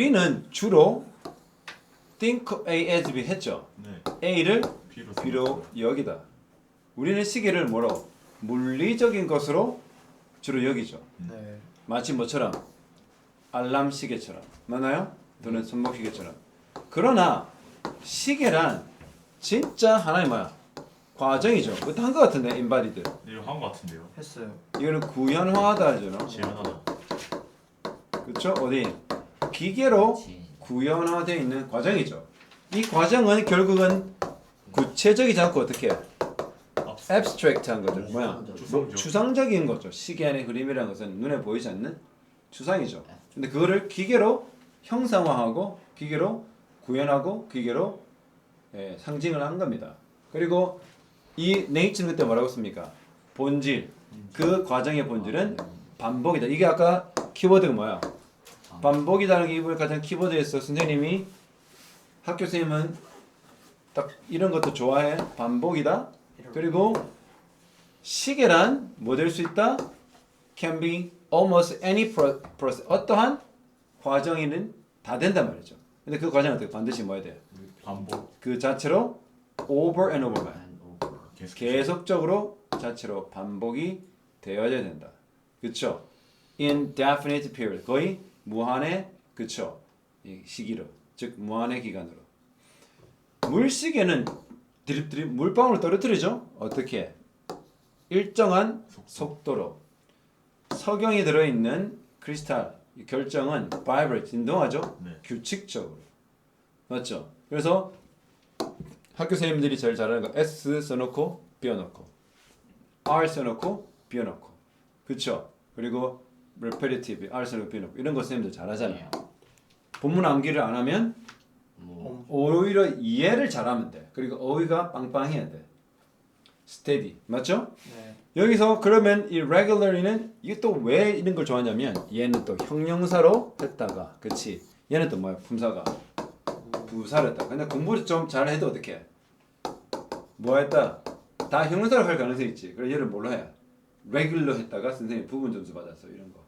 우리는 주로 think A as B 했죠. 네. A를 B로 B로 여기다. 우리는 시계를 뭐로? 물리적인 것으로 주로 여기죠. 네. 마치 뭐처럼? 알람 시계처럼. 맞나요? 또는 손목 시계처럼. 그러나 시계란 진짜 하나의 뭐야? 과정이죠. 그것도 한 것 같은데 embodied. 이거 한거 같은데요. 했어요. 이거는 구현화하다 하잖아. 재현하다. 그렇죠? 어디? 기계로 구현화되어 있는 과정이죠. 이 과정은 결국은 구체적이지 않고 어떻게? abstract한 것들 뭐야? 추상적. 추상적인 거죠. 시계 안의 흐름이라는 것은 눈에 보이지 않는 추상이죠. 근데 그거를 기계로 형상화하고 기계로 구현하고 기계로 상징을 한 겁니다. 그리고 이 네이처는 그때 뭐라고 했습니까? 본질. 그 과정의 본질은 반복이다. 이게 아까 키워드가 뭐야? 반복이라는 게 이번에 가장 키워드에서 선생님이 학교 선생님은 딱 이런 것도 좋아해. 반복이다. 그리고 시계란 뭐 될 수 있다? Can be almost any process. 어떠한 과정이는 다 된단 말이죠. 근데 그 과정은 어떻게 반드시 뭐 해야 돼요? 반복. 그 자체로 over and over만 계속적으로 자체로 반복이 되어야 된다. 그쵸? Indefinite period. 거의 무한의 그쵸? 이 시기로. 즉 무한의 기간으로. 물시계는 드립드립 물방울을 떨어뜨리죠. 어떻게? 일정한 속도로. 석영이 들어있는 크리스탈 이 결정은 vibrate 진동하죠. 네. 규칙적으로. 맞죠? 그래서 학교 선생님들이 제일 잘하는 거 S 써놓고 비워놓고 R 써놓고 비워놓고 그쵸? 그리고 repetitive R 써놓고 비워놓고 이런 거 선생님들 잘하잖아요. 본문 암기를 안 하면 오히려 이해를 잘하면 돼. 그리고 어휘가 빵빵해야 돼. steady 맞죠? 네. 여기서 그러면 이 regularly는 이게 또 왜 이런 걸 좋아하냐면 얘는 또 형용사로 했다가 그치? 얘는 또 뭐야? 품사가 부사를 했다. 근데 공부를 좀 잘해도 어떻게? 뭐 했다? 다 형용사로 할 가능성이 있지. 그래 얘를 뭘로 해? regular 했다가 선생님 부분 점수 받았어. 이런 거.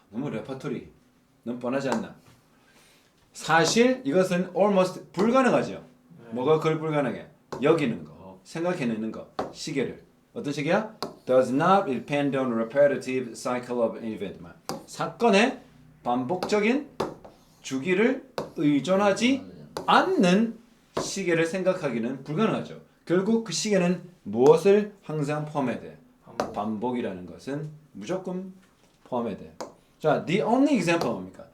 너무 레퍼토리. 너무 뻔하지 않나? 사실 이것은 almost 불가능하죠. 뭐가 그걸 불가능해? 여기는 거, 생각해내는 거, 시계를. 어떤 시계야? Does not depend on repetitive cycle of an event. 사건의 반복적인 주기를 의존하지 않는 시계를 생각하기는 불가능하죠. 결국 그 시계는 무엇을 항상 포함해야 돼? 반복이라는 것은 무조건 포함해야 돼. 자, the only example 뭡니까?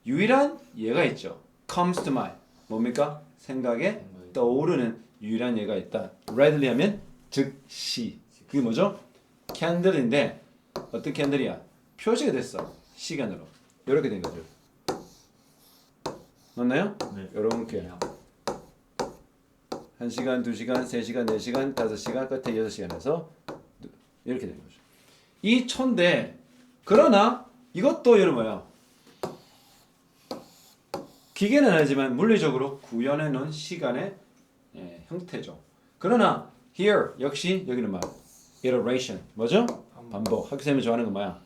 유일한 예가 있죠. comes to mind. 뭡니까? 생각에 떠오르는 유일한 예가 있다. readily 하면 즉시. 그게 뭐죠? candle인데 어떤 캔들이야? 표시가 됐어. 시간으로. 이렇게 된 거죠. 맞나요? 네. 이렇게 1시간, 2시간, 3시간, 4시간, 5시간, 끝에 6시간에서 이렇게 된 거죠. 이 초인데 그러나 이것도 여러분 뭐야? 기계는 아니지만 물리적으로 구현해 놓은 시간의 형태죠. 그러나 here 역시 여기는 뭐 iteration 뭐죠? 반복. 학생이 좋아하는 거 뭐야?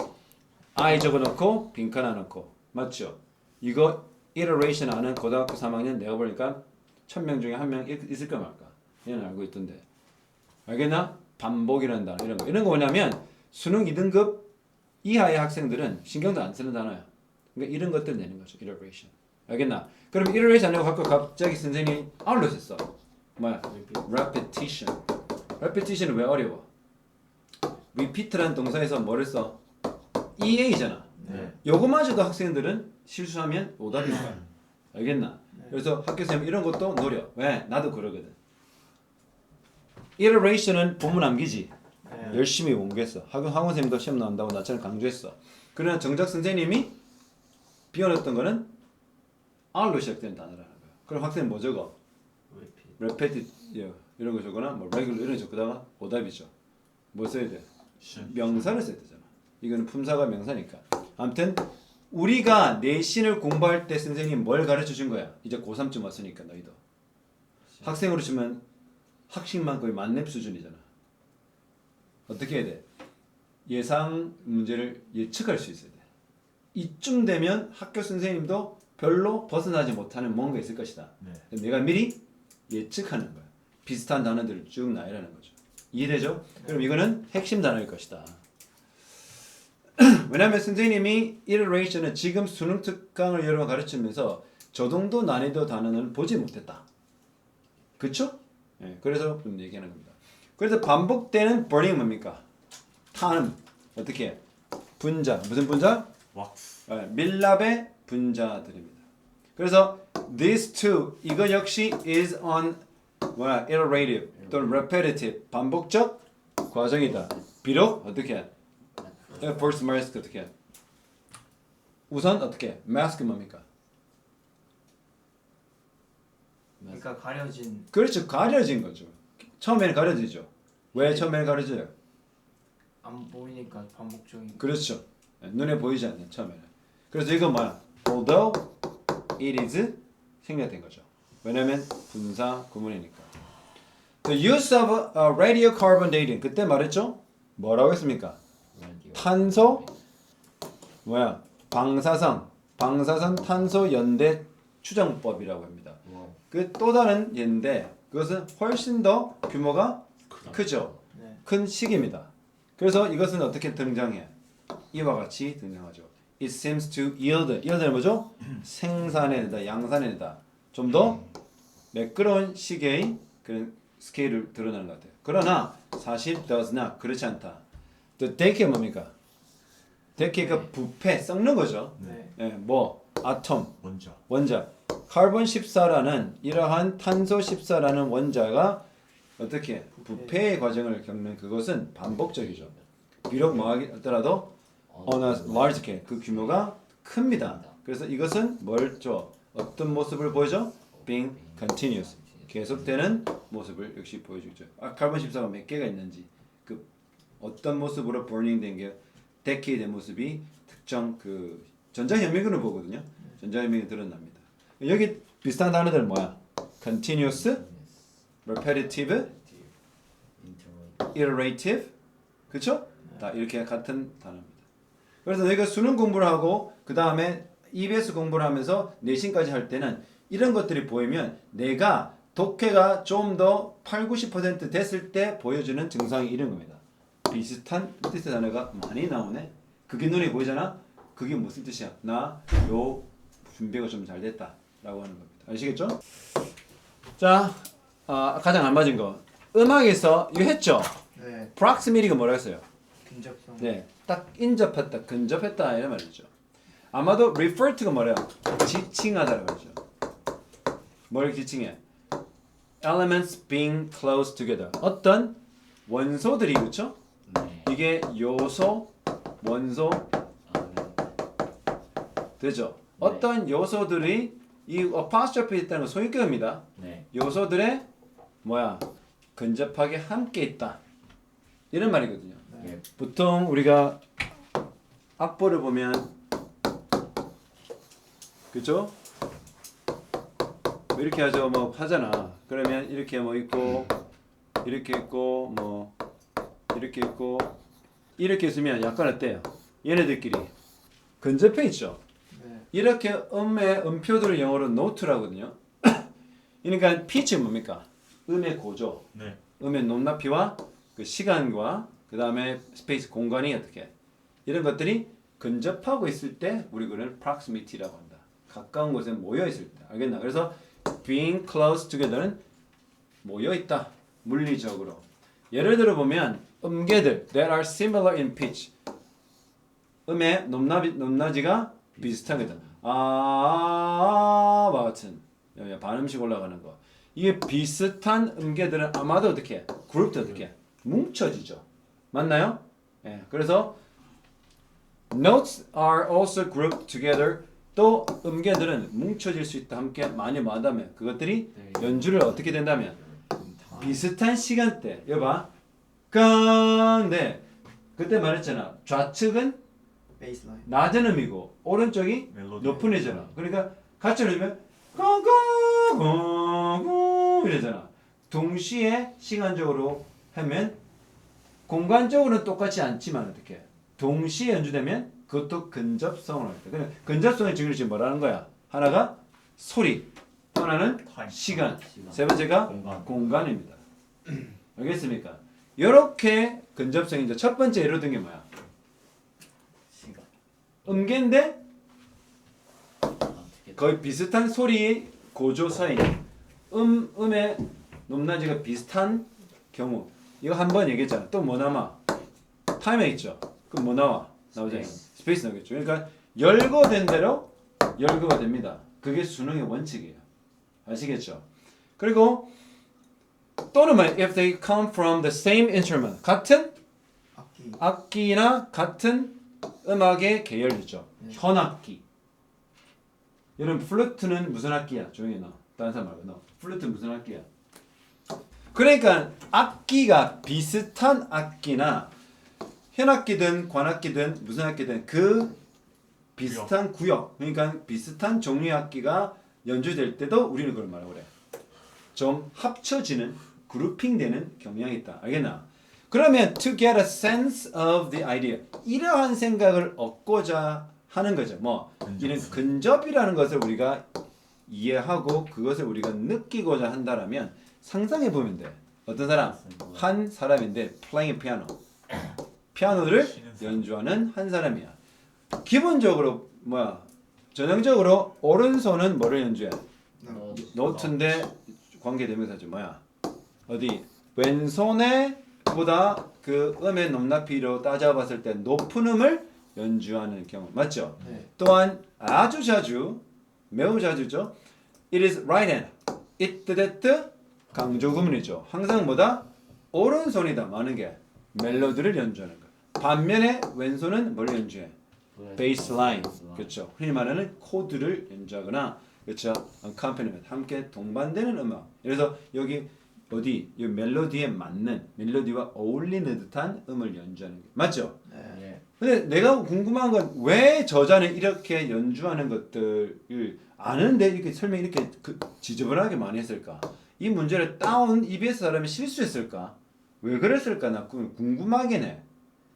I 적어놓고 빈칸 안 넣고 맞죠? 이거 iteration 아는 고등학교 3학년 내가 보니까 1000명 중에 1명 있을까 말까? 얘는 알고 있던데. 알겠나? 반복이라는 단어 이런 거. 이런 거 뭐냐면 수능 2등급 이하의 학생들은 신경도 안 쓰는 단어야. 그러니까 이런 것들 내는 거죠. iteration. 알겠나? 그럼 iteration 아니고 아까 갑자기 선생님이 R로 썼어. 뭐야? repetition. repetition은 왜 어려워? repeat라는 동사에서 뭐를 써? EA잖아. 네. 요거마저도 학생들은 실수하면 오답이니까. 알겠나? 그래서 학교 선생님 이런 것도 노려. 왜? 나도 그러거든. iteration은 본문 암기지. 네. 열심히 공부했어. 학원 선생님도 시험 나온다고 나처럼 강조했어. 그러나 정작 선생님이 비워놨던 거는 R로 시작되는 단어라는 거야. 그럼 학생은 뭐 적어? repeat 이런 거 적거나 뭐 regular 이런 거 적거다가 오답이죠. 뭐 써야 돼? 명사를 써야 되잖아. 이거는 품사가 명사니까. 아무튼 우리가 내신을 공부할 때 선생님 뭘 가르쳐 준 거야? 이제 고3쯤 왔으니까 너희도. 학생으로 치면 학식만 거의 만렙 수준이잖아. 어떻게 해야 돼? 예상 문제를 예측할 수 있어야 돼. 이쯤 되면 학교 선생님도 별로 벗어나지 못하는 뭔가 있을 것이다. 네. 내가 미리 예측하는 거야. 비슷한 단어들을 쭉 나열하는 거죠. 이해되죠? 그럼 이거는 핵심 단어일 것이다. 왜냐하면 선생님이 iteration은 지금 수능 특강을 여러 번 가르치면서 저 정도 난이도 단어는 보지 못했다. 그쵸? 네, 그래서 좀 얘기하는 겁니다. 그래서 반복되는 burning 뭡니까? 타는 어떻게 해? 분자. 무슨 분자? 왁스. 밀랍의 분자들입니다. 그래서 these two 이거 역시 is on 뭐야 iterative 또는 repetitive 반복적 과정이다. 비록 어떻게 해? first mask 어떻게 해? 우선 어떻게 해? mask 뭡니까? 그러니까 가려진 그렇죠. 가려진 거죠. 처음에는 가려지죠. 왜 처음에는 가려져요? 안 보이니까 반복적인. 그렇죠. 눈에 보이지 않는 처음에는. 그래서 이거 뭐야? Although it is 생략된 거죠. 왜냐면 분사 구문이니까. The use of radiocarbon dating 그때 말했죠? 뭐라고 했습니까? 탄소 뭐야? 방사선 탄소 연대 추정법이라고 합니다. 그 또 다른 예인데 그것은 훨씬 더 규모가 크죠. 네. 큰 식입니다. 그래서 이것은 어떻게 등장해? 이와 같이 등장하죠. It seems to yield는 뭐죠? 생산해내다, 양산해내다. 좀 더 매끄러운 시계의 그런 스케일을 드러내는 것 같아요. 그러나 사실 does not 그렇지 않다. The decay 뭡니까? decay가 부패, 썩는 거죠. 네. 예, 뭐 아톰, 원자. 원자. 카본 14라는 이러한 탄소 14라는 원자가 어떻게 부패의 과정을 겪는 그것은 반복적이죠. 비록 뭐하더라도 on a large scale 그 규모가 큽니다. 그래서 이것은 뭘 줘? 어떤 모습을 보여줘? being continuous 계속되는 모습을 역시 보여주죠. 카본 14가 몇 개가 있는지 그 어떤 모습으로 burning 된 게 decay 된 모습이 특정 그 전자현미경을 보거든요. 전자현미경 드러납니다. 여기 비슷한 단어들 뭐야? continuous, repetitive, iterative, 그렇죠? 다 이렇게 같은 단어입니다. 그래서 너희가 수능 공부를 하고 그 다음에 EBS 공부를 하면서 내신까지 할 때는 이런 것들이 보이면 내가 독해가 좀 더 8, 90% 됐을 때 보여주는 증상이 이런 겁니다. 비슷한 뜻의 단어가 많이 나오네. 그게 눈에 보이잖아. 그게 무슨 뜻이야? 나 요 준비가 좀 잘 됐다 라고 하는 겁니다. 아시겠죠? 자, 가장 안 맞은 거 음악에서 이거 했죠? 네. proximity가 뭐라 했어요? 근접성. 네, 딱 인접했다, 근접했다 이런 말이죠. 아마도 refer to가 뭐래요? 지칭하다라고 그러죠. 뭘 지칭해? Elements being close together. 어떤 원소들이 그렇죠? 이게 요소, 원소 되죠. 어떤 요소들이 이 apostrophe 있다는 건 소유격입니다. 요소들의 뭐야? 근접하게 함께 있다. 이런 말이거든요. 보통 우리가 악보를 보면 그죠? 이렇게 하죠. 뭐 하잖아. 그러면 이렇게 뭐 있고 이렇게 있고 뭐 이렇게 있고 이렇게 있으면 약간 어때요? 얘네들끼리 근접해 있죠. 네. 이렇게 음의 음표들을 영어로 노트라고 하거든요. 그러니까 피치 뭡니까? 음의 고조. 네. 음의 높낮이와 그 시간과 그 다음에 스페이스 공간이 어떻게 이런 것들이 근접하고 있을 때 우리 그걸 proximity라고 한다. 가까운 곳에 모여 있을 때 알겠나? 그래서 being close together는 모여 있다 물리적으로. 예를 들어 보면 음계들 that are similar in pitch 음의 높낮이가 비슷하거든. 아와 같은 반음씩 올라가는 거. 이게 비슷한 음계들은 아마도 어떻게 해? 그룹도 어떻게 해? 뭉쳐지죠. 맞나요? 예. 그래서 notes are also grouped together. 또 음계들은 뭉쳐질 수 있다. 함께 많이 뭐한다면 그것들이 연주를 어떻게 된다면 비슷한 시간대. 여봐. 근데 그때 말했잖아. 좌측은 베이스라인. 낮은 음이고 오른쪽이 멜로디. 높은 애잖아. 그러니까 같이 들으면 꽁꽁꽁꽁 이러잖아. 동시에 시간적으로 하면 공간적으로는 똑같지 않지만 어떻게 동시에 연주되면 그것도 근접성을 합니다. 근접성의 증을 지금 뭐라는 거야? 하나가 소리, 또 하나는 타임. 시간, 시간. 세 번째가 공간. 공간입니다. 알겠습니까? 이렇게 근접성이 이제 첫 번째 예로 든 게 뭐야? 시간. 음계인데 어떻게 거의 비슷한 소리의 고조사인 음의 높낮이가 비슷한 경우 이거 한 번 얘기했잖아. 또 뭐 남아? 타임에 있죠. 그럼 뭐 나와? 나오잖아요. 스페이스 나오겠죠. 그러니까 열거된 대로 열거가 됩니다. 그게 수능의 원칙이에요. 아시겠죠? 그리고 또는 뭐 if they come from the same instrument 같은 악기. 악기나 같은 음악의 계열이죠. 현악기. 여러분 플루트는 무슨 악기야? 조용히 해 너. 다른 사람 말고 너. 플루트 무슨 악기야? 그러니까 악기가 비슷한 악기나 현악기든 관악기든 무슨 악기든 그 비슷한 구역 그러니까 비슷한 종류의 악기가 연주될 때도 우리는 그걸 말하고 그래. 좀 합쳐지는 그룹핑되는 경향이 있다. 알겠나? 그러면 to get a sense of the idea 이러한 생각을 얻고자 하는 거죠. 뭐 이런 근접이라는 것을 우리가 이해하고 그것을 우리가 느끼고자 한다라면 상상해 보면 돼. 어떤 사람? 한 사람인데 playing piano. 피아노를 연주하는 한 사람이야. 기본적으로 뭐야? 전형적으로 오른손은 뭐를 연주해? 노트인데 관계대명사죠. 뭐야? 어디? 왼손에 보다 그 음의 높낮이로 따져봤을 때 높은 음을 연주하는 경우 맞죠? 네. 또한 아주 자주 매우 자주죠. It is right hand. it that 강조 구문이죠. 항상 뭐다? 오른손이다 많은 게 멜로디를 연주하는 거. 반면에 왼손은 뭘 연주해? 베이스라인. 그렇죠. 흔히 말하는 코드를 연주하거나 그렇죠. accompaniment 함께 동반되는 음악. 그래서 여기 어디 이 멜로디에 맞는 멜로디와 어울리는 듯한 음을 연주하는 게 맞죠? 네. 근데 내가 궁금한 건 왜 저자는 이렇게 연주하는 것들을 아는데 이렇게 설명 이렇게 지저분하게 많이 했을까? 이 문제를 따온 EBS 사람이 실수했을까? 왜 그랬을까? 나 궁금하긴 해.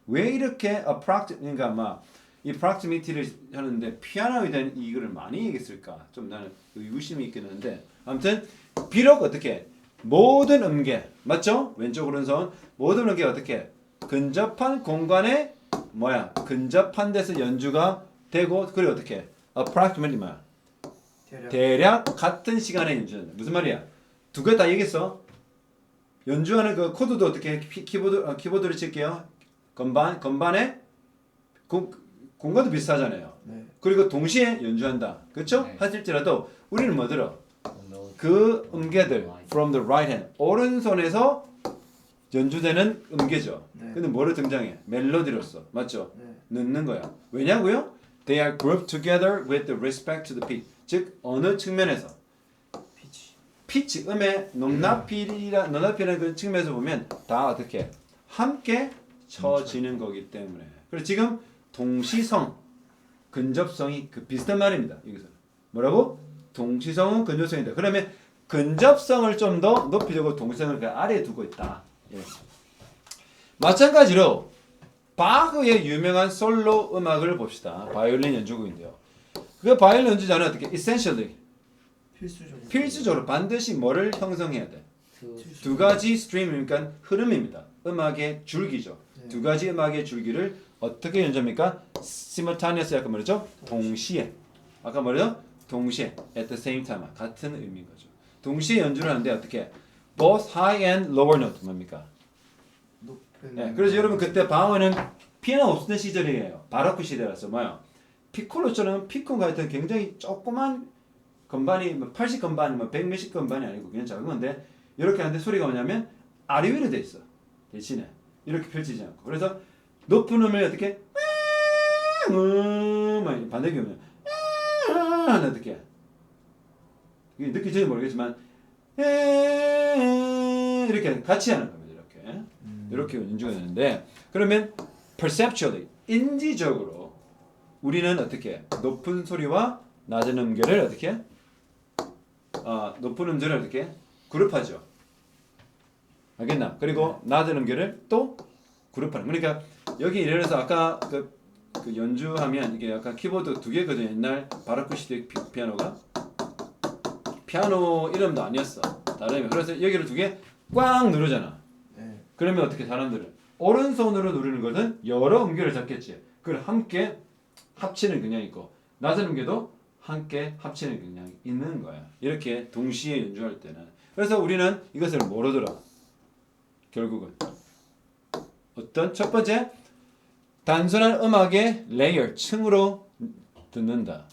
왜 이렇게 그러니까 막 이 proximity를 하는데 피아노에 대한 이거를 많이 얘기했을까? 좀 나는 의구심이 있긴 한데 아무튼 비록 어떻게 모든 음계 맞죠? 왼쪽 오른손 모든 음계 어떻게 근접한 공간에 뭐야 근접한 데서 연주가 되고 그리고 어떻게 approximately 뭐야 대략 같은 시간에 연주한다. 무슨 말이야? 두 개 다 얘기했어. 연주하는 그 코드도 어떻게 키보드를 칠게요. 건반에 공간도 비슷하잖아요. 네. 그리고 동시에 연주한다. 그렇죠? 네. 하실지라도 우리는 뭐 들어? 그 음계들 from the right hand 오른손에서 연주되는 음계죠. 네. 근데 뭐로 등장해? 멜로디로서 맞죠? 네. 넣는 거야. 왜냐고요? They are grouped together with respect to the pitch. 즉 어느 측면에서 피치. 피치 음의 높낮이라는 그 측면에서 보면 다 어떻게 함께 쳐지는 거기 때문에. 그래서 지금 동시성 근접성이 그 비슷한 말입니다. 여기서 뭐라고? 동시성은 근접성이다. 그러면 근접성을 좀 더 높이려고 동시성을 그 아래에 두고 있다. 예. 마찬가지로 바흐의 유명한 솔로 음악을 봅시다. 바이올린 연주곡인데요. 그 바이올린 연주자는 어떻게? essentially 필수적으로 반드시 뭐를 형성해야 돼? 두 가지 스트림 그러니까 흐름입니다. 음악의 줄기죠. 네. 두 가지 음악의 줄기를 어떻게 연주합니까? simultaneously 아까 말했죠? 동시에. 아까 말했죠? 동시에 at the same time 같은 의미인 거죠. 동시에 연주를 하는데 어떻게? both high and lower note 뭡니까? 높은. 네, 그래서 여러분 그때 바흐는 피아노 없었던 시절이에요. 바로크 시대라서 뭐요? 피콜로처럼 피콘 같은 굉장히 조그만 건반이 80 건반, 100 몇십 건반이 아니고 그냥 작은 건데 이렇게 하는데 소리가 뭐냐면 아래 위로 돼 있어. 대신에 이렇게 펼치지 않고. 그래서 높은 음을 어떻게 반대기 오면 어떻게 이게 느끼지는 모르겠지만 이렇게 같이 하는 겁니다. 이렇게 연주가 되는데 그러면 perceptually 인지적으로 우리는 어떻게 높은 소리와 낮은 음계를 어떻게 높은 음절을 어떻게 그룹하죠. 알겠나? 그리고 낮은 음계를 또 그룹하는. 그러니까 여기 예를 들어서 아까 그 그 연주하면 이게 약간 키보드 두 개거든. 옛날 바로크 시대 피아노가 피아노 이름도 아니었어. 다르면 그래서 여기를 두 개 꽉 누르잖아. 네. 그러면 어떻게 사람들은 오른손으로 누르는 것은 여러 음계를 잡겠지. 그걸 함께 합치는 경향이 있고 낮은 음계도 함께 합치는 경향이 있는 거야. 이렇게 동시에 연주할 때는. 그래서 우리는 이것을 뭐로 들어? 결국은 어떤 첫 번째 단순한 음악의 레이어 층으로 듣는다.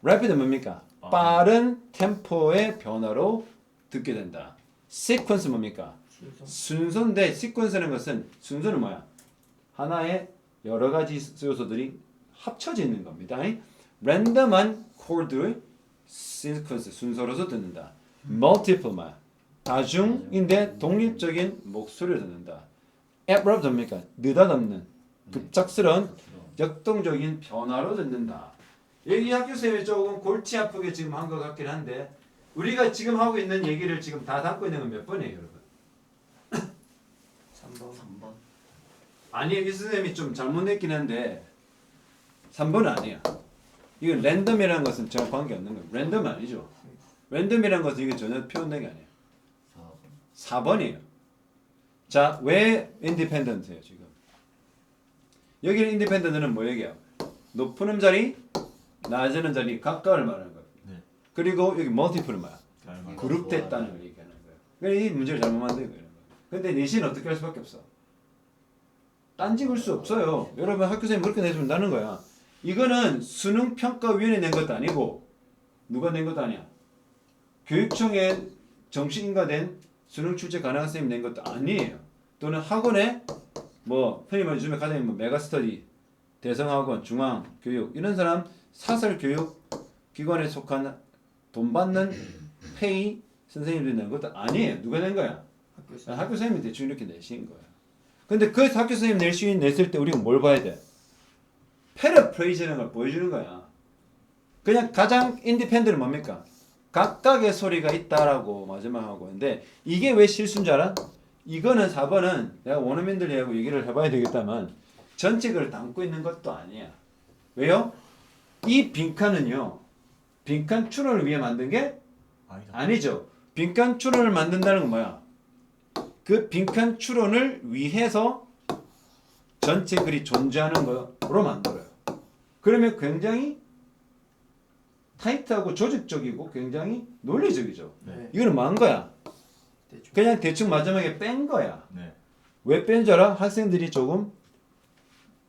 래피드 뭡니까? 빠른 템포의 변화로 듣게 된다. 시퀀스 뭡니까? 순서. 순서인데 시퀀스라는 것은 순서는 뭐야? 하나의 여러 가지 요소들이 합쳐져 있는 겁니다. 랜덤한 코드의 시퀀스 순서로서 듣는다. multiple 뭐야? 다중인데 독립적인 목소리를 듣는다. abrupt 뭡니까? 느닷없는 급작스러운 역동적인 변화로 듣는다. 여기 학교 선생님이 조금 골치 아프게 지금 한 것 같긴 한데 우리가 지금 하고 있는 얘기를 지금 다 담고 있는 건 몇 번이에요, 여러분? 3번. 3번. 아니, 이 선생님이 좀 잘못했긴 한데 3번은 아니야. 이건 랜덤이라는 것은 전혀 관계없는 거예요. 랜덤 아니죠. 랜덤이라는 것은 이게 전혀 표현된 게 아니에요. 4번. 4번이에요. 자, 왜 인디펜던트예요, 지금? 여기는 인디펜던트는 뭐 얘기야? 높은 음자리, 낮은 음자리 각각을 말하는 거예요. 네. 그리고 여기 멀티플은 뭐야? 닮은 그룹됐다는 걸 얘기하는 거예요. 그러니까 이 문제를 잘못 만든 거예요. 근데 내신은 어떻게 할 수밖에 없어? 딴짓을 수 없어요. 여러분 학교 선생님 그렇게 내주면 된다는 거야. 이거는 수능평가위원회 낸 것도 아니고 누가 낸 것도 아니야. 교육청에 정식 인가된 수능 출제 가능한 선생님 낸 것도 아니에요. 또는 학원에 뭐 흔히 말해 요즘에 가장 뭐 메가스터디, 대성학원, 중앙교육 이런 사람 사설교육 기관에 속한 돈 받는 페이 선생님들이 낸 것도 아니에요. 누가 낸 거야? 학교에서. 학교 선생님이 대충 이렇게 내신 거야. 근데 그 학교 선생님 냈을 때 우리가 뭘 봐야 돼? 패러프레이즈라는 걸 보여주는 거야. 그냥 가장 인디펜던트는 뭡니까? 각각의 소리가 있다라고 마지막 하고 있는데 이게 왜 실수인 줄 알아? 이거는 4번은 내가 원어민들하고 얘기를 해봐야 되겠다만 전체 걸 담고 있는 것도 아니야. 왜요? 이 빈칸은요. 빈칸 추론을 위해 만든 게 아니다. 아니죠. 빈칸 추론을 만든다는 건 뭐야? 그 빈칸 추론을 위해서 전체 글이 존재하는 거로 만들어요. 그러면 굉장히 타이트하고 조직적이고 굉장히 논리적이죠. 네. 이거는 뭐 한 거야? 대충. 그냥 대충 마지막에 뺀 거야. 네. 왜 뺀 줄 알아? 학생들이 조금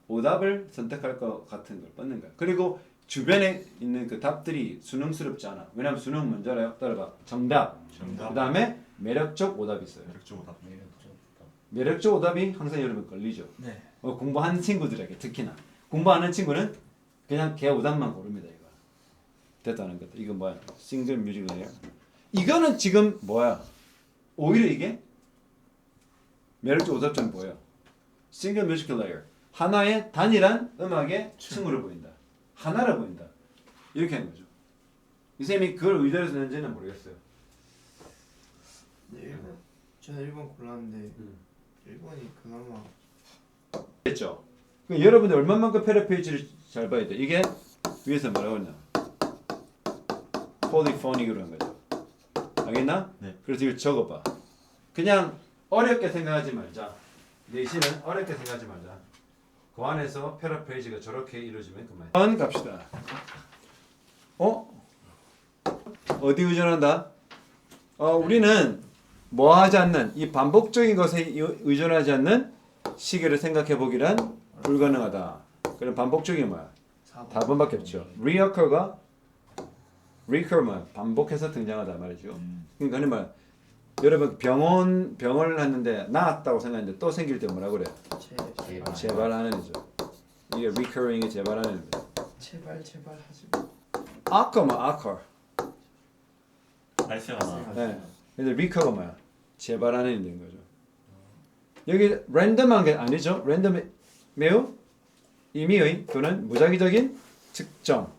오답을 선택할 것 같은 걸 뻗는 거야. 그리고 주변에 있는 그 답들이 수능스럽지 않아. 왜냐면 수능 뭔지 알아요? 따라봐. 정답. 정답. 그 다음에 매력적 오답이 있어요. 매력적 오답. 매력적 오답이 항상 여러분 걸리죠. 네. 공부하는 친구들에게 특히나. 공부하는 친구는 그냥 걔 오답만 고릅니다. 이거. 됐다는 것도. 이거 뭐야? 싱글 뮤직 레이어. 이거는 지금 뭐야? 오히려 이게 매력적 오답점 뭐예요? 싱글 뮤직 레이어. 하나의 단일한 음악의 층으로 보인다. 하나로 보인다. 이렇게 하는 거죠. 이 선생님이 그걸 의도해서 낸지는 모르겠어요. 네, 1번. 저는 1번 골랐는데 1번이 그나마 됐죠? 그럼 여러분들 얼마만큼 패러페이지를 잘 봐야 돼. 이게 위에서 뭐라고 했나? 폴리포닉으로 한 거죠. 알겠나? 네. 그래서 이걸 적어봐. 그냥 어렵게 생각하지 말자. 내신은 어렵게 생각하지 말자. 그 안에서 패러페이지가 저렇게 이루어지면 그만. 다음 갑시다. 어디 의존한다? 우리는 뭐 하지 않는 이 반복적인 것에 의존하지 않는 시계를 생각해 보기란 불가능하다. 그럼 반복적인 뭐야? 4번. 4번밖에 없죠. recur가 뭐야? 반복해서 등장하다 말이죠. 그러니까 뭐 여러분 병을 했는데 나았다고 생각했는데 또 생길 때 뭐라 그래? 재발하는 애죠. 이게 recurring이 재발하는 애입니다. 제발 하지 마. occur 뭐 occur. 발생하다. 네. 근데 recur가 뭐야? 재발하는 애인 거죠. 여기 랜덤한 게 아니죠. 랜덤 매우 임의의 또는 무작위적인 측정.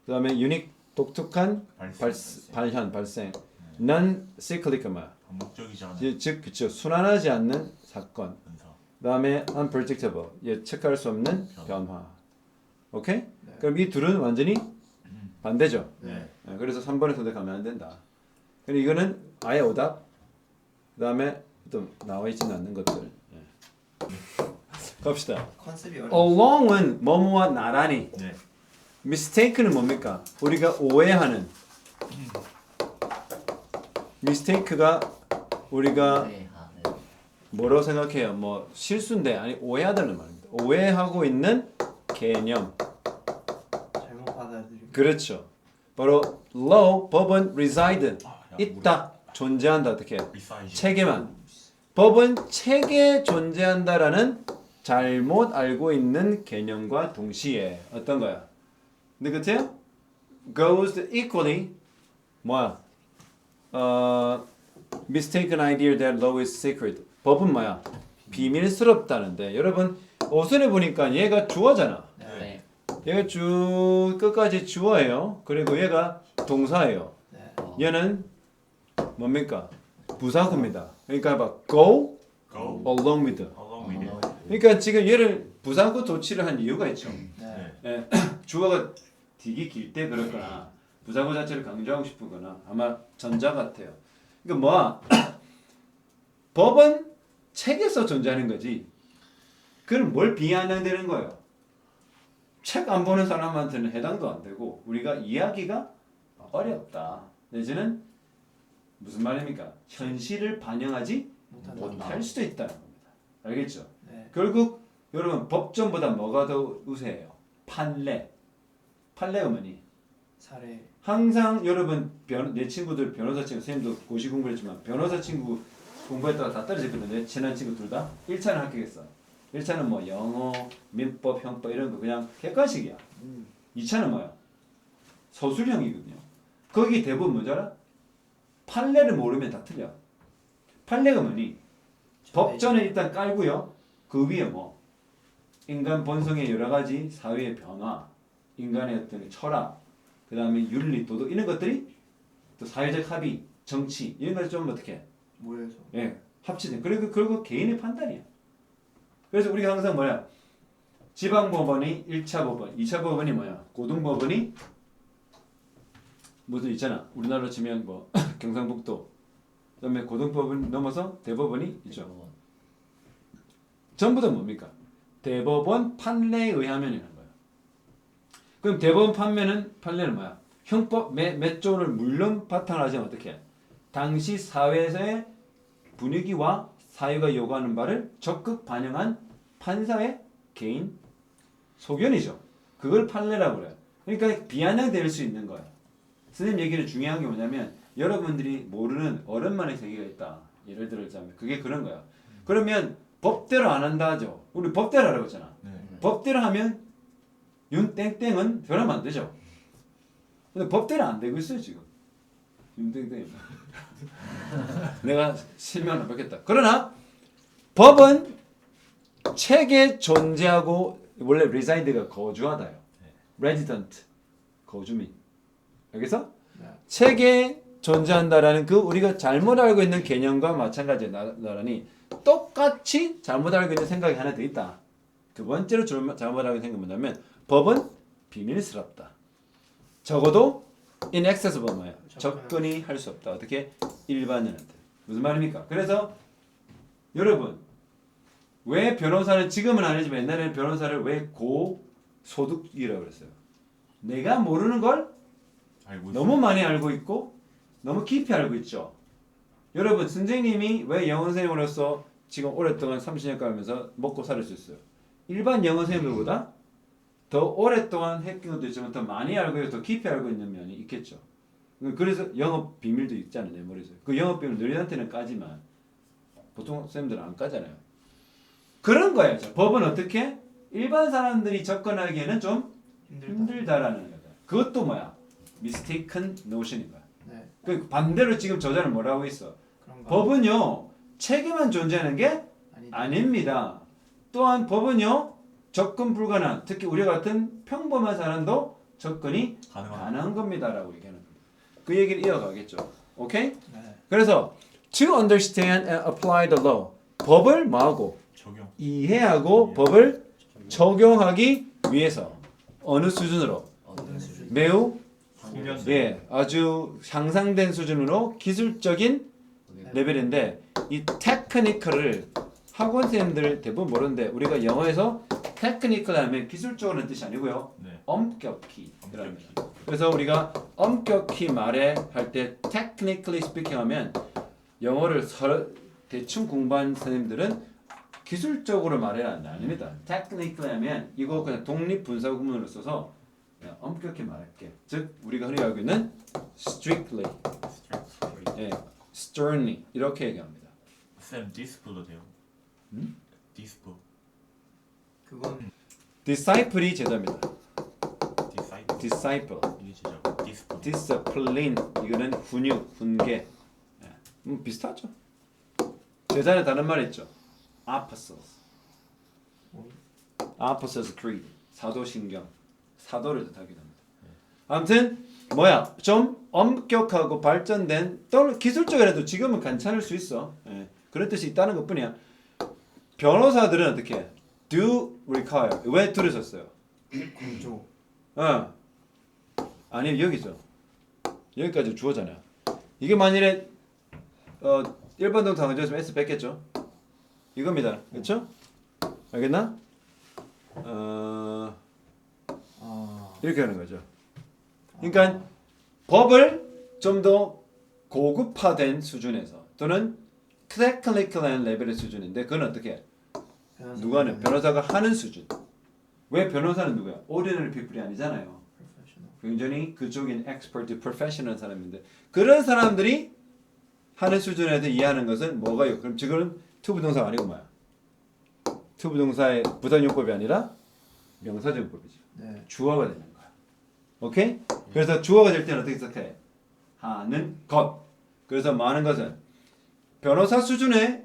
그다음에 유닉 독특한 발생. non cyclical 뭐야? 반복적이지 않은 즉 그쵸 순환하지 않는 사건. 현상. 그다음에 unpredictable 예측할 수 없는 변화. 오케이? 네. 그럼 이 둘은 완전히 반대죠. 네. 그래서 3번에 선택하면 안 된다. 그리고 이거는 아예 오답. 그다음에 또 나와 있지는 않는 것들. 갑시다. 컨셉이 어려워. along은 뭐뭐와 나란히. 네. mistake는 뭡니까? 우리가 오해하는. mistake가 우리가 네. 아, 네. 뭐라고 생각해요? 뭐 실수인데 아니 오해하다는 말입니다. 오해하고 있는 개념. 잘못 받아들이고. 그렇죠. 바로 law 법은 reside 아, 야, 있다 존재한다 어떻게? 리사이즈. 책에만. 법은 책에 존재한다라는 잘못 알고 있는 개념과 동시에 어떤 거야? 근데 그때요? goes equally 뭐야? mistaken idea that law is secret. 법은 뭐야? 비밀스럽다는데 여러분 오선에 보니까 얘가 주어잖아. 네. 얘가 쭉 끝까지 주어예요. 그리고 얘가 동사예요. 네. 얘는 뭡니까? 부사구입니다. 그러니까 봐 go Go along with. along with it. 그러니까 지금 얘를 부사구 도치를 한 이유가 있죠. 네. 네. 주어가 되게 길 때 그렇거나 부사구 자체를 강조하고 싶거나 아마 전자 같아요. 그러니까 뭐야? 법은 책에서 존재하는 거지. 그럼 뭘 비아냥되는 거예요? 책 안 보는 사람한테는 해당도 안 되고 우리가 이야기가 어렵다. 내지는 무슨 말입니까? 현실을 반영하지 못한다. 못할 수도 있다는 겁니다. 알겠죠? 네. 결국 여러분 법전보다 뭐가 더 우세해요? 판례. 판례가 뭐니? 사례. 항상 여러분 내 친구들 변호사 친구 선생님도 고시 공부했지만 변호사 친구 공부했다가 다 떨어졌거든요. 내 친한 친구 둘 다 1차는 합격했어. 1차는 뭐 영어, 민법, 형법 이런 거 그냥 객관식이야. 2차는 뭐야? 서술형이거든요. 거기 대부분 뭔지 알아? 판례를 모르면 다 틀려. 판례가 뭐니? 법전에 일단 깔고요. 그 위에 뭐 인간 본성의 여러 가지 사회의 변화, 인간의 어떤 철학, 그 다음에 윤리, 도덕 이런 것들이 또 사회적 합의, 정치 이런 것들 좀 어떻게 모여서. 예 합치된 그리고 결국 개인의 판단이야. 그래서 우리가 항상 뭐야 지방법원이 1차 법원, 2차 법원이 뭐야 고등법원이 무슨 있잖아. 우리나라로 치면 뭐 경상북도 그다음에 고등법원 넘어서 대법원이 있죠. 전부 다 뭡니까? 대법원 판례에 의하면 이런 거예요. 그럼 대법원 판례는 뭐야? 형법 몇 조를 물론 바탕을 하지만 어떻게 해? 당시 사회에서의 분위기와 사회가 요구하는 바를 적극 반영한 판사의 개인 소견이죠. 그걸 판례라고 그래요. 그러니까 비아냥될 수 있는 거예요. 선생님 얘기는 중요한 게 뭐냐면 여러분들이 모르는 어른만의 세계가 있다. 예를 들자면 그게 그런 거야. 그러면 법대로 안 한다 하죠. 우리 법대로 하라고 했잖아. 네. 법대로 하면 윤 땡땡은 변하면 안 되죠. 근데 법대로 안 되고 있어요 지금. 윤 땡땡. 내가 실명 안 받겠다. 그러나 법은 책에 존재하고 원래 reside가 거주하다요. resident 거주민. 여기서 네. 책에 존재한다라는 그 우리가 잘못 알고 있는 개념과 마찬가지에 나란히 똑같이 잘못 알고 있는 생각이 하나 더 있다. 두 번째로 잘못 알고 있는 생각은 뭐냐면 법은 비밀스럽다. 적어도 inaccessible 뭐야? 접근이 할 수 없다. 어떻게? 일반인한테. 무슨 말입니까? 그래서 여러분 왜 변호사를 지금은 아니지만 옛날에는 변호사를 왜 고소득이라고 그랬어요? 내가 모르는 걸 알고 너무 많이 알고 있고 너무 깊이 알고 있죠. 여러분 선생님이 왜 영어 선생님으로서 지금 오랫동안 30년간 하면서 먹고 살 수 있어요? 일반 영어 선생님들보다 더 오랫동안 했던 것도 있지만 더 많이 알고 있고 더 깊이 알고 있는 면이 있겠죠. 그래서 영업 비밀도 있잖아요. 내 머릿속에. 그 영업 비밀 너희한테는 까지만 보통 선생님들은 안 까잖아요. 그런 거예요. 법은 어떻게? 일반 사람들이 접근하기에는 좀 힘들다라는 거다. 그것도 뭐야? mistaken notion인 거야. 네. 그 반대로 지금 저자는 뭐라고 있어? 그런가. 법은요 책에만 존재하는 게 아니다. 아닙니다. 또한 법은요 접근 불가능, 특히 우리 같은 평범한 사람도 접근이 가능한 겁니다라고 얘기하는 겁니다. 그 얘기를 이어가겠죠. 오케이? 네. 그래서 to understand and apply the law 법을 뭐하고 적용. 이해하고 법을 적용하기 위해서 어느 수준으로? 어느 수준? 매우 후면 아주 향상된 수준으로 기술적인 레벨인데 이 테크니컬을 학원 선생님들 대부분 모르는데 우리가 영어에서 테크니컬 하면 기술적으로는 뜻이 아니고요. 네. 엄격히 들어갑니다. 그래서 우리가 엄격히 말해 할 때 technically speaking 하면 영어를 대충 공부한 선생님들은 기술적으로 말해야 한다. 아닙니다. technically 하면 이거 그냥 독립 분사 구문으로 써서 그냥 엄격히 말할게. 즉 우리가 흔히 알고 있는 strictly, sternly 이렇게 얘기합니다. 쌤 디스플도 돼요. 디스플. 그건 disciple이 제자입니다. 디사이플. disciple, 이게 제자고 디스플. discipline 이거는 훈육, 훈계. 비슷하죠. 제자는 다른 말 있죠. apostles, apostles creed, 사도신경, 사도를 뜻하기도 합니다. 아무튼 뭐야 좀 엄격하고 발전된 또는 기술적이라도 지금은 괜찮을 수 있어. 그런 뜻이 있다는 것뿐이야. 변호사들은 어떻게 do require 왜 do를 썼어요? 공조. 아니 여기죠. 여기까지 주어잖아요. 이게 만일에 일반 동사 강조했으면 S 뺐겠죠. 이겁니다. 그렇죠? 알겠나? 이렇게 하는 거죠. 그러니까 법을 좀 더 고급화된 수준에서 또는 테크니컬한 레벨의 수준인데 그건 어떻게? 누가 하는? 변호사가 하는 수준. 왜 변호사는 누구야? ordinary people이 아니잖아요. 굉장히 그쪽인 expert, professional 사람인데 그런 사람들이 하는 수준에서 이해하는 것은 뭐가요? 그럼 지금은 투부동사가 아니고 뭐야? 투부동사의 부사용법이 아니라 명사용법이죠. 네. 주어가 되는 거야. 오케이? 그래서 주어가 될 때는 어떻게 해석해? 하는 것. 그래서 많은 것은 변호사 수준의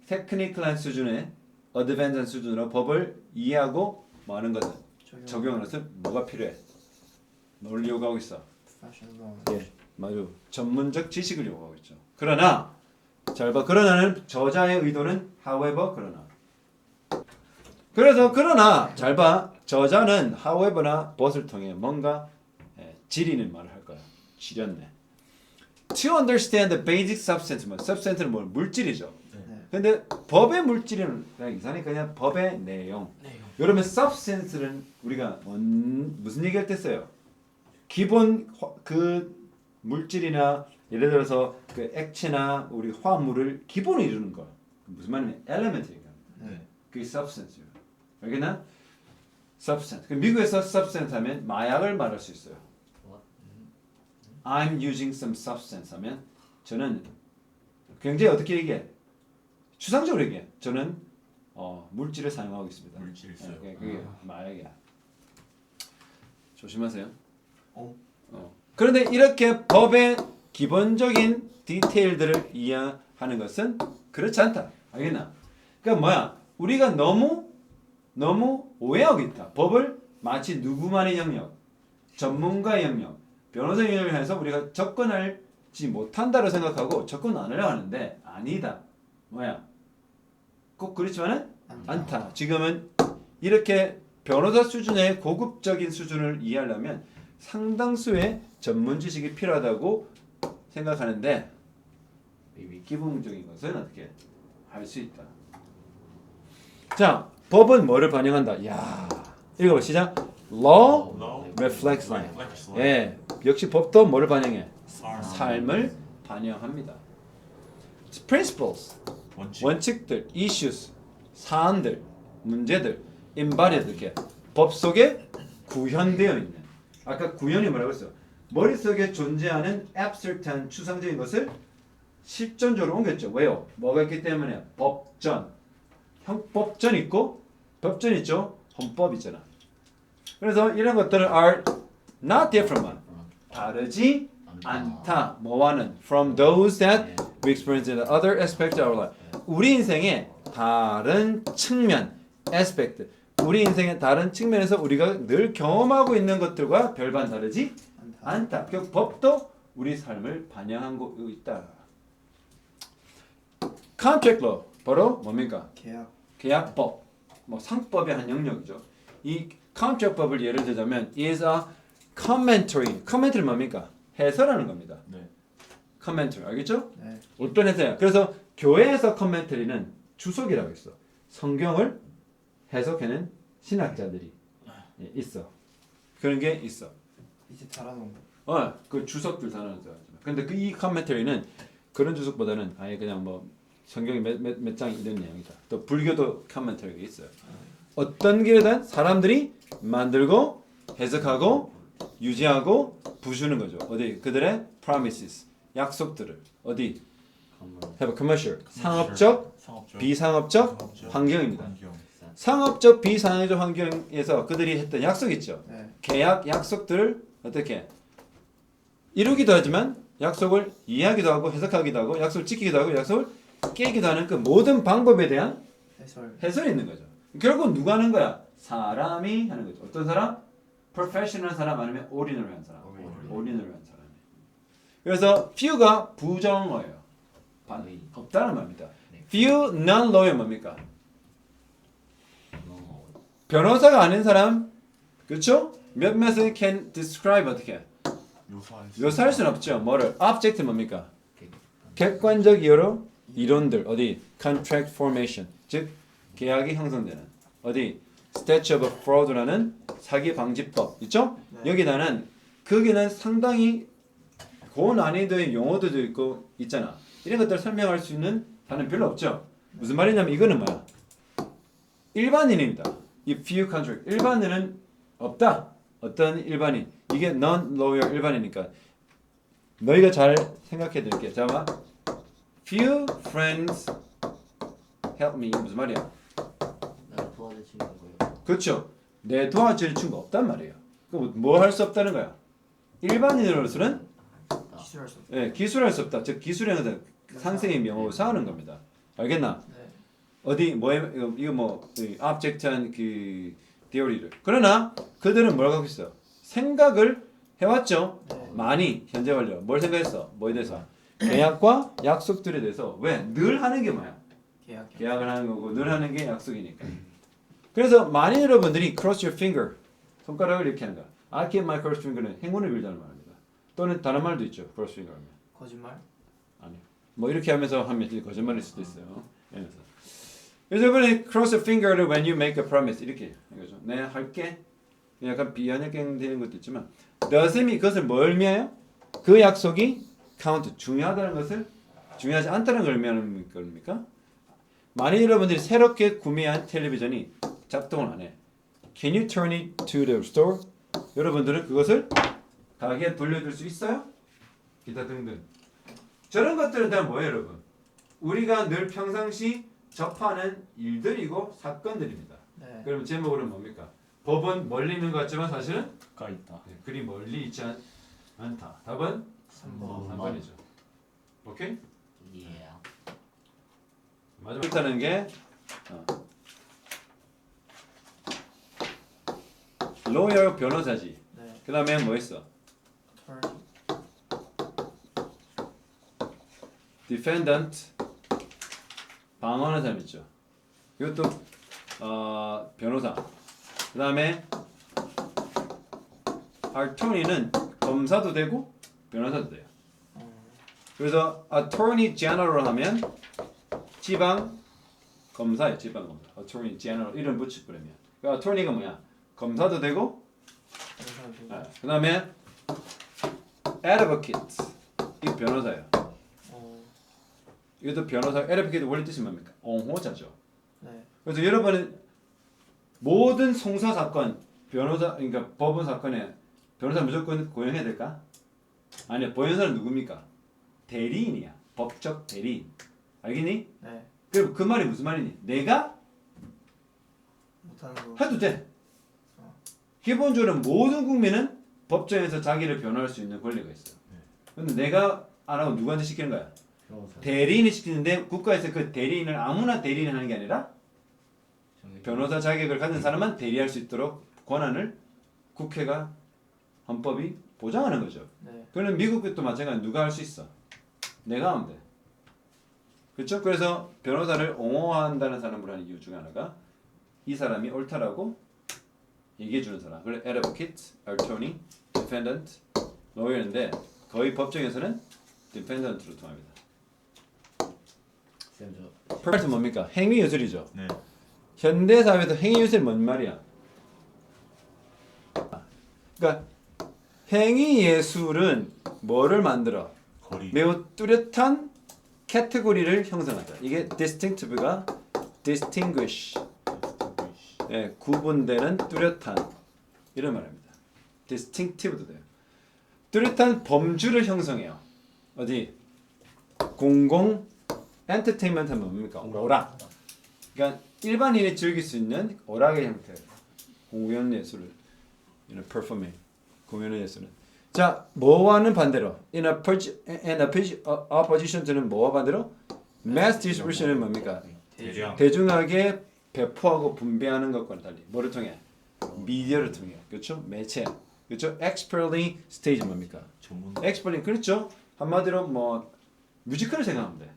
테크니컬한 수준의 어드밴스한 수준으로 법을 이해하고 많은 것은 적용하는 것은 뭐가 필요해? 뭘 요구하고 있어? 예, 맞아. 전문적 지식을 요구하고 있죠. 그러나 잘 봐. 그러나는 저자의 의도는 however 그러나. 그래서 그러나 잘 봐. 저자는 however나 but을 통해 뭔가 지리는 말을 할 거야. 지렸네. To understand the basic substance, substance는 뭐 물질이죠. 네. 근데 법의 물질은 그냥 이상하게 그냥 법의 내용. 여러분 substance는 우리가 무슨 얘기할 때 써요? 기본 그 물질이나 예를 들어서 그 액체나 우리 화물을 기본을 이루는 거. 무슨 말이냐면 element 얘기합니다. 네. 그게 substance예요. 알겠나? substance. 그 미국에서 substance 하면 마약을 말할 수 있어요. I'm using some substance 하면 저는 굉장히 어떻게 얘기해? 추상적으로 얘기해. 저는 물질을 사용하고 있습니다. 물질 써요. 그게 마약이야. 조심하세요. 어. 그런데 이렇게 법의 기본적인 디테일들을 이해하는 것은 그렇지 않다. 알겠나? 그러니까 뭐야? 우리가 너무 오해하고 있다. 법을 마치 누구만의 영역, 전문가의 영역, 변호사 영역을 해서 우리가 접근하지 못한다고 생각하고 접근 안 하려고 하는데 아니다. 뭐야? 꼭 그렇지만은 않다. 지금은 이렇게 변호사 수준의 고급적인 수준을 이해하려면 상당수의 전문 지식이 필요하다고 생각하는데 기본적인 것은 어떻게 할 수 있다. 자, 법은 뭐를 반영한다? 야, 읽어봐 시작. Law reflects life. 예, 역시 법도 뭐를 반영해? 삶을 반영합니다. Principles, 원칙들, issues, 사안들, 문제들, embodied 이렇게 법 속에 구현되어 있는. 아까 구현이 뭐라고 했어요? 머릿속에 존재하는 abstract한 추상적인 것을 실존적으로 옮겼죠. 왜요? 뭐가 있기 때문에 법전, 형법전 있고 법전 있죠. 헌법 있잖아. 그래서 이런 것들은 are not different, 다르지 않다. 뭐와는 from those that we experience in other aspects of our life. 우리 인생의 다른 측면, aspect. 우리 인생의 다른 측면에서 우리가 늘 경험하고 있는 것들과 별반 다르지 않다. 그 법도 우리 삶을 반영하고 있다. Contract law 바로 뭡니까? 계약. 계약법, 뭐 상법의 한 영역이죠. 이 contract법을 예를 들자면 is a commentary. commentary 뭡니까? 해설하는 겁니다. 네. commentary 알겠죠? 네. 어떤 해설이야? 그래서 교회에서 commentary는 주석이라고 있어. 성경을 해석하는 신학자들이 있어. 그런 게 있어. 이제 달아놓은 거. 그 주석들 단어는 죠 근데 그 이 커멘터리는 그런 주석보다는 아예 그냥 뭐 성경이 몇 장 이런 내용이다. 또 불교도 커멘터리가 있어요. 어떤 길이든 사람들이 만들고 해석하고 유지하고 부수는 거죠. 어디 그들의 promises 약속들을 어디 have a commercial 상업적 상업적, 비상업적 환경입니다. 환경. 상업적 비상업적 환경에서 그들이 했던 약속 있죠. 네. 계약 약속들을 어떻게 이루기도 하지만 약속을 이해하기도 하고 해석하기도 하고 약속을 지키기도 하고 약속을 깨기도 하는 그 모든 방법에 대한 해설. 해설이 있는 거죠. 결국 누가 하는 거야? 사람이 하는 거죠. 어떤 사람? 프로페셔널한 사람 아니면 오리지널한 사람. 오리지널한 사람. 그래서 few가 부정어예요. 없다는 말입니다. few non-lawyer 뭡니까? 변호사가 아닌 사람, 그렇죠? 몇몇은 can describe 어떻게? 묘사할 수는 없죠. 뭐를? object 뭡니까? 객관적 이유로 이론들 어디? contract formation 즉 계약이 형성되는 어디? statute of fraud라는 사기 방지법 있죠? 네. 여기다는 거기는 상당히 고난이도의 용어도 있고 있잖아. 이런 것들 설명할 수 있는 단어는 별로 없죠. 무슨 말이냐면 이거는 뭐야? 일반인입니다. 이 few contract 일반인은 없다. 어떤 일반인 이게 non-lawyer 일반이니까 너희가 잘 생각해 드릴게. 잠깐만. Few friends help me 무슨 말이야? 나를 도와줄 친구 거예요. 그렇죠. 내 도와줄 친구 없단 말이에요. 그럼 뭐 할 수 없다는 거야? 일반인으로서는 기술할 수 없어. 예, 기술할 수 없다. 즉 기술에는 상생의 명호로 사는 겁니다. 알겠나? 네. 어디 뭐 이거 뭐 object한 그 theory를. 그러나 그들은 뭘 갖고 있어? 생각을 해왔죠. 네. 많이 현재 완료. 뭘 생각했어? 뭐에 대해서? 계약과 약속들에 대해서 왜 늘 하는 게 뭐야? 계약. 계약을 하는 거고 늘 하는 게 약속이니까. 그래서 많은 여러분들이 cross your finger 손가락을 이렇게 하는 거야. I keep my cross finger는 행운을 빌다는 말입니다. 또는 다른 말도 있죠. cross finger 하면. 거짓말. 아니요. 뭐 이렇게 하면서 하면 거짓말일 수도 있어요. 그래서 이번에 cross your finger를 when you make a promise 이렇게 이거죠. 내가 할게. 약간 비아냥갱 되는 것도 있지만 doesn't 그것을 뭘 의미해요? 그 약속이 count 중요하다는 것을 중요하지 않다는 걸 의미하는 겁니까? 만약 여러분들이 새롭게 구매한 텔레비전이 작동을 안 해. Can you turn it to the store? 여러분들은 그것을 가게에 돌려줄 수 있어요? 기타 등등. 저런 것들은 다 뭐예요, 여러분? 우리가 늘 평상시 접하는 일들이고 사건들입니다. 네. 그럼 제목은 뭡니까? 법은 멀리 있는 것 같지만 사실은 가 있다. 그리 멀리 있지 않다. 답은 3번. 3번이죠. 오케이? 예. 마지막 일단은 게 lawyer 변호사지. 네. 그 다음에 뭐 있어? attorney. defendant 방어하는 사람 있죠. 이것도 변호사. 그 다음에 attorney는 검사도 되고 변호사도 돼요. 그래서 attorney general 하면 지방 검사예요. 지방 검사. attorney general 이름 붙여버리면. 그러니까 attorney가 뭐야? 검사도 되고 그 다음에 advocate 이 변호사예요. 이것도 변호사 advocate 원래 뜻이 뭡니까? 옹호자죠. 네. 그래서 여러분은 모든 송사 사건 변호사 그러니까 법원 사건에 변호사 무조건 고용해야 될까? 아니요. 변호사는 누굽니까? 대리인이야. 법적 대리인. 알겠니? 네. 그럼 그 말이 무슨 말이니? 내가 못하는 거. 해도 돼. 기본적으로 모든 국민은 법정에서 자기를 변호할 수 있는 권리가 있어요. 근데 내가 안 하고 누구한테 시키는 거야? 대리인이 시키는데 국가에서 그 대리인을 아무나 대리인 하는 게 아니라 변호사 자격을 가진 사람만 대리할 수 있도록 권한을 국회가 헌법이 보장하는 거죠. 네. 그러면 미국도 마찬가지로 누가 할 수 있어? 내가 하면 돼. 그렇죠? 그래서 변호사를 옹호한다는 사람으로 하는 이유 중에 하나가 이 사람이 옳다라고 얘기해주는 사람. 그래 advocate, attorney, defendant, lawyer인데 거의 법정에서는 defendant로 통합니다. 쌤저 purpose 뭡니까? 행위예술이죠. 네. 현대 사회에서 행위예술이 뭔 말이야? 그러니까 행위예술은 뭐를 만들어? 거리. 매우 뚜렷한 카테고리를 형성한다. 이게 distinctive가 distinguish, 예, 구분되는 뚜렷한 이런 말입니다. distinctive도 돼요. 뚜렷한 범주를 형성해요. 어디? 공공 엔터테인먼트 하면 뭡니까? 오락. 그러니까 일반인이 즐길 수 있는 오락의 형태. 공연 예술을 performing 공연 예술은. 자, 뭐와는 반대로 in opposition to는 뭐와 반대로? mass distribution은 뭡니까? 대량. 대중하게 배포하고 분배하는 것과는 달리 뭐를 통해? 미디어를 통해. 그렇죠? 매체. 그렇죠? expertly stage 뭡니까? 전문. expertly 그렇죠? 한마디로 뭐 뮤지컬을 생각하면 돼.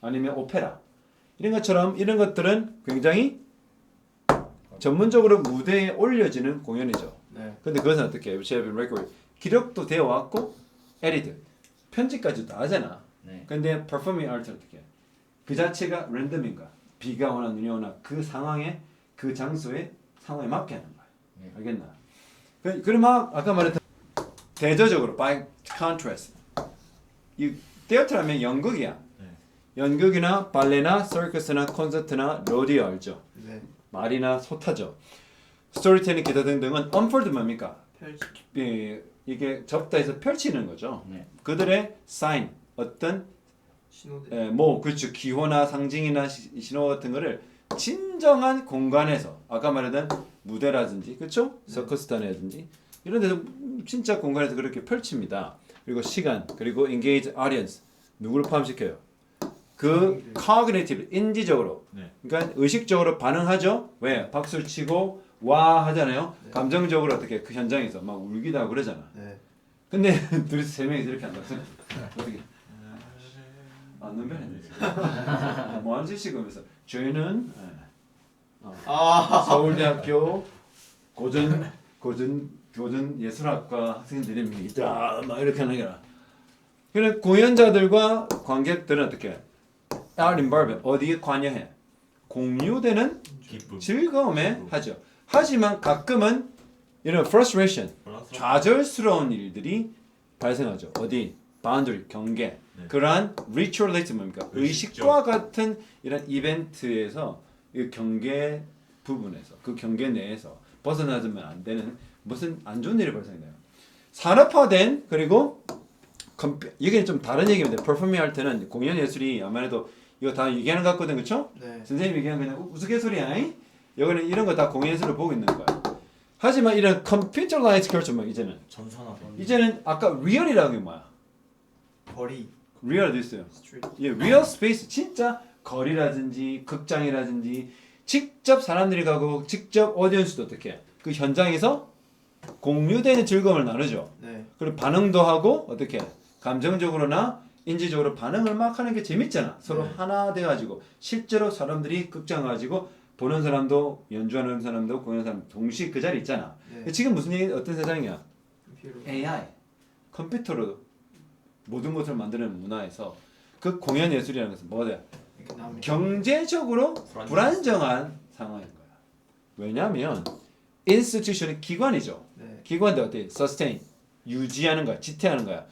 아니면 오페라. 이런 것처럼 이런 것들은 굉장히 전문적으로 무대에 올려지는 공연이죠. 네. 근데 그것은 어떻게 해요? record 기록도 되어 왔고 에디트 편집까지 다 하잖아. 네. 근데 performing art는 어떻게 해? 그 자체가 랜덤인가? 비가 오나 눈이 오나 그 상황에 그 장소에 상황에 맞게 하는 거야. 네. 알겠나? 그러면 아까 말했던 대조적으로 by contrast 이 theater라면 연극이야. 네. 연극이나 발레나 서커스나 콘서트나 로디오 알죠? 네. 말이나 소타죠. 스토리텔링 기타 등등은 unfold 뭡니까? 펼치. 이게 접다해서 펼치는 거죠. 네. 그들의 사인 어떤 신호대. 뭐 그렇죠 기호나 상징이나 신호 같은 거를 진정한 공간에서 아까 말했던 무대라든지 그렇죠 서커스단이라든지 이런 데서 진짜 공간에서 그렇게 펼칩니다. 그리고 시간 그리고 engage audience 누구를 포함시켜요? 그 cognitive 인지적으로 네. 그러니까 의식적으로 반응하죠. 왜 박수를 치고 와 하잖아요. 네. 감정적으로 어떻게 그 현장에서 막 울기도 하고 그러잖아. 네. 근데 둘이서 세 명이서 이렇게 한다. 어떻게? 안 넘변했네. 뭐 하는 짓이고 그래서 저희는 서울대학교 고전 예술학과 학생들입니다. 막 이렇게 하는 거라. 그래 공연자들과 관객들은 어떻게? Art environment 어디에 관여해? 공유되는 기쁨. 즐거움에 하죠. 하지만 가끔은 이런 frustration 좌절스러운 일들이 발생하죠. 어디? boundary 경계. 네. 그러한 ritualism 뭡니까? 의식과 같은 이런 이벤트에서 이 경계 부분에서 그 경계 내에서 벗어나면 안 되는 무슨 안 좋은 일이 발생돼요. 산업화된 그리고 이게 좀 다른 얘기입니다. 퍼포밍 할 때는 공연 예술이 아무래도 이거 다 얘기하는 것 같거든, 그렇죠? 네. 선생님이 그냥 우스갯소리야. 여기는 이런 거 다 공연 예술을 보고 있는 거야. 하지만 이런 computerized culture 이제는 전산화. 아까 real이라는 게 뭐야? 거리. real도 있어요. 스트리트. 예, real space 진짜 거리라든지 극장이라든지 직접 사람들이 가고 직접 오디언스도 어떻게 그 현장에서 공유되는 즐거움을 나누죠. 네. 그리고 반응도 하고 어떻게 감정적으로나 인지적으로 반응을 막 하는 게 재밌잖아. 서로 네. 하나 돼가지고 실제로 사람들이 극장 가지고 보는 사람도 연주하는 사람도 공연하는 사람 동시에 그 자리에 있잖아. 네. 지금 무슨 얘기 어떤 세상이야? 컴퓨터. AI 컴퓨터로 모든 것을 만드는 문화에서 그 공연 예술이라는 것은 뭐냐? 에코노미. 경제적으로 불안정한 상황인 거야. 왜냐하면 institution은 기관이죠. 네. 기관도 어때? sustain 유지하는 거야, 지탱하는 거야.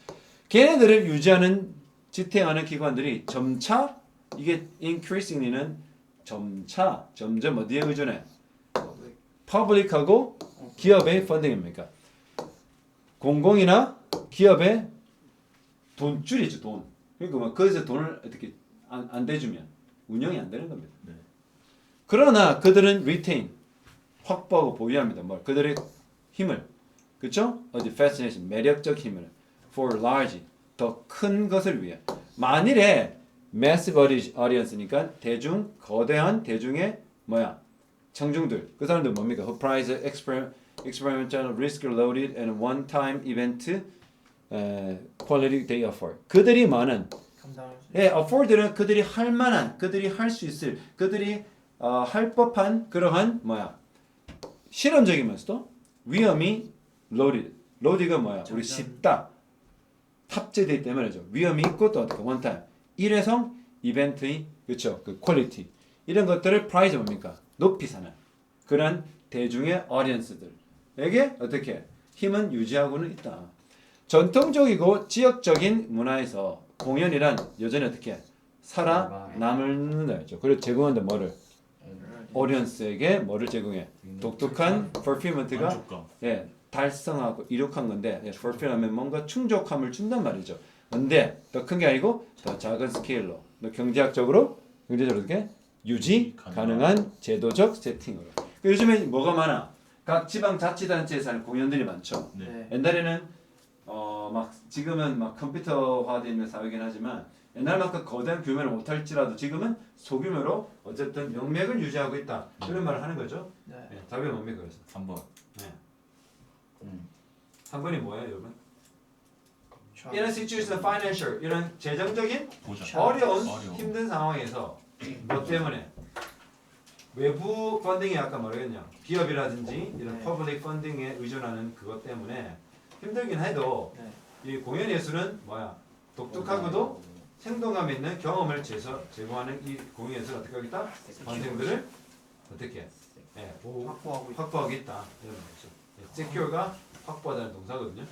걔네들을 유지하는, 지탱하는 기관들이 점차 이게 increasingly는 점점 어디에 의존해? public하고 기업의 펀딩입니까? 공공이나 기업의 돈줄이죠, 돈. 그러니까 뭐 거기서 돈을 어떻게 안 대주면 운영이 안 되는 겁니다. 네. 그러나 그들은 retain 확보하고 보유합니다. 뭘? 그들의 힘을, 그렇죠? 어디 fascination 매력적 힘을 for large 더 큰 것을 위해. 만일에 massive audience니까 대중 거대한 대중의 뭐야 청중들 그 사람들 뭡니까? Who prize experimental risk loaded and one time event quality they afford. 그들이 많은 감당할 수. 예, afford는 그들이 할 만한, 그들이 할 수 있을, 그들이 할 법한 그러한 뭐야 실험적이면서도 위험이 loaded. loaded가 뭐야? 우리 전전. 쉽다. 탑재되기 때문에죠. 위험이 있고 또 어떻게 원타임. 일회성 이벤트의 그렇죠. 그 퀄리티 이런 것들을 프라이즈 뭡니까? 높이 사는 그런 대중의 audience들에게 어떻게 힘은 유지하고는 있다. 전통적이고 지역적인 문화에서 공연이란 여전히 어떻게 살아남는 거죠. 그리고 제공한다 뭐를 audience에게 뭐를 제공해? 독특한 fulfillment가 만족감. 예, 달성하고 이룩한 건데 예, fulfill하면 뭔가 충족함을 준단 말이죠. 근데 더 큰 게 아니고 더 작은 스케일로 더 경제적으로 어떻게 유지 가능한 제도적 세팅으로. 요즘에 뭐가 많아? 각 지방 자치단체에서 하는 공연들이 많죠. 네. 네. 옛날에는 막 지금은 막 컴퓨터화되는 사회이긴 하지만 옛날만큼 거대한 규모를 못할지라도 지금은 소규모로 어쨌든 명맥을 유지하고 있다. 그런 말을 하는 거죠. 네. 예, 답이 뭡니까 그래서? 3번. 네. 음. 3번이 뭐예요, 여러분? 저- 이런 situation financial 이런 재정적인 보자. 어려운 어려워. 힘든 상황에서 뭐 때문에 외부 펀딩이 아까 뭐라겠냐 기업이라든지 이런 네. 퍼블릭 펀딩에 의존하는 그것 때문에 힘들긴 해도 네. 이 공연 예술은 뭐야 독특하고도 생동감 있는 경험을 제공하는 이 공연 예술 어떻게 하겠다? 관생들을 어떻게 확보하고 있- 확보하겠다 이런 거죠. secure가 확보하다는 동사거든요.